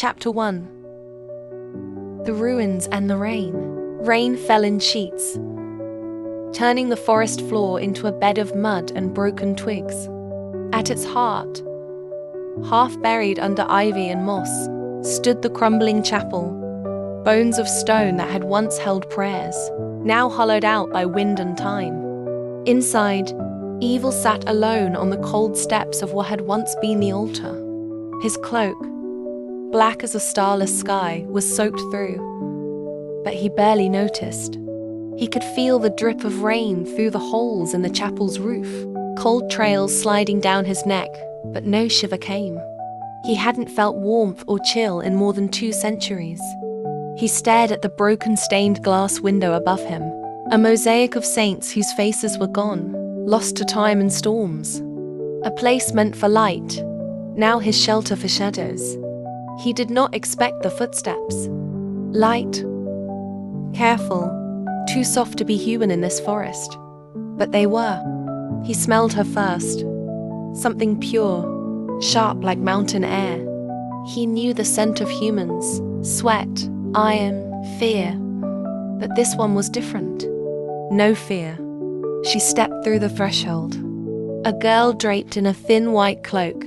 Chapter 1. The Ruins and the Rain. Rain fell in sheets, turning the forest floor into a bed of mud and broken twigs. At its heart, half buried under ivy and moss, stood the crumbling chapel, bones of stone that had once held prayers, now hollowed out by wind and time. Inside, Evil sat alone on the cold steps of what had once been the altar. His cloak, black as a starless sky, was soaked through, but he barely noticed. He could feel the drip of rain through the holes in the chapel's roof, cold trails sliding down his neck, but no shiver came. He hadn't felt warmth or chill in more than 2 centuries. He stared at the broken stained glass window above him, a mosaic of saints whose faces were gone, lost to time and storms. A place meant for light, now his shelter for shadows. He did not expect the footsteps. Light, careful, too soft to be human in this forest. But they were. He smelled her first. Something pure, sharp like mountain air. He knew the scent of humans, sweat, iron, fear. But this one was different. No fear. She stepped through the threshold. A girl draped in a thin white cloak,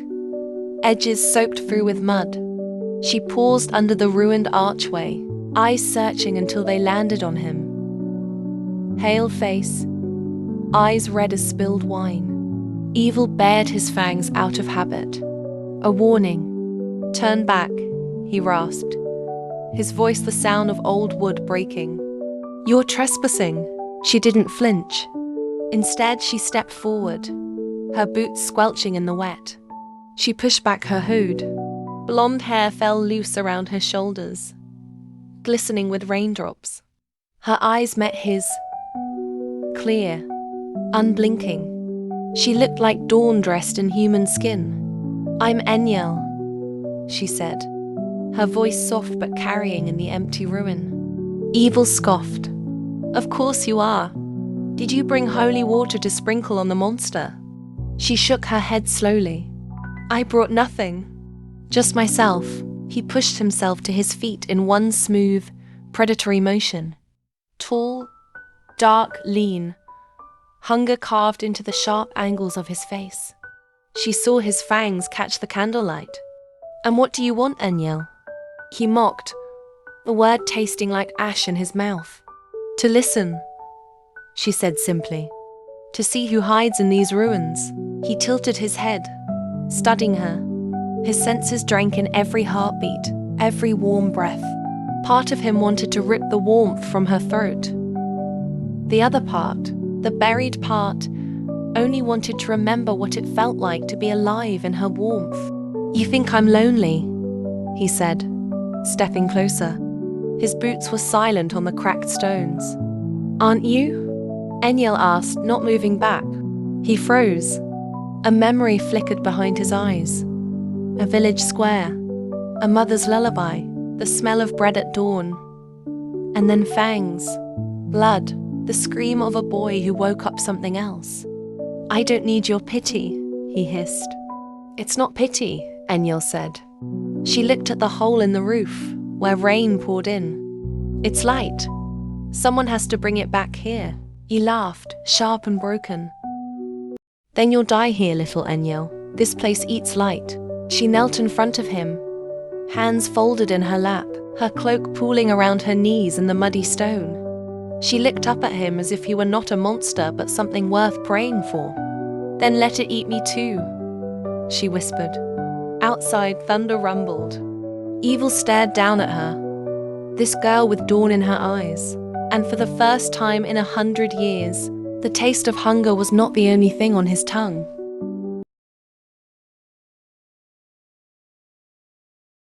edges soaked through with mud. She paused under the ruined archway, eyes searching until they landed on him. Pale face, eyes red as spilled wine. Evil bared his fangs out of habit. A warning. Turn back, he rasped, his voice the sound of old wood breaking. You're trespassing. She didn't flinch. Instead, she stepped forward, her boots squelching in the wet. She pushed back her hood. Blonde hair fell loose around her shoulders, glistening with raindrops. Her eyes met his, clear, unblinking. She looked like dawn dressed in human skin. I'm Enyel, she said, her voice soft but carrying in the empty ruin. Evil scoffed. Of course you are. Did you bring holy water to sprinkle on the monster? She shook her head slowly. I brought nothing. Just myself. He pushed himself to his feet in one smooth, predatory motion. Tall, dark, lean. Hunger carved into the sharp angles of his face. She saw his fangs catch the candlelight. And what do you want, Enyel? He mocked, the word tasting like ash in his mouth. To listen, she said simply. To see who hides in these ruins. He tilted his head, studying her. His senses drank in every heartbeat, every warm breath. Part of him wanted to rip the warmth from her throat. The other part, the buried part, only wanted to remember what it felt like to be alive in her warmth. You think I'm lonely, he said, stepping closer. His boots were silent on the cracked stones. Aren't you? Enyel asked, not moving back. He froze. A memory flickered behind his eyes. A village square, a mother's lullaby, the smell of bread at dawn. And then fangs, blood, the scream of a boy who woke up something else. I don't need your pity, he hissed. It's not pity, Enyel said. She looked at the hole in the roof, where rain poured in. It's light. Someone has to bring it back here. He laughed, sharp and broken. Then you'll die here, little Enyel. This place eats light. She knelt in front of him, hands folded in her lap, her cloak pooling around her knees in the muddy stone. She looked up at him as if he were not a monster but something worth praying for. Then let it eat me too, she whispered. Outside, thunder rumbled. Evil stared down at her, this girl with dawn in her eyes. And for the first time in 100 years, the taste of hunger was not the only thing on his tongue.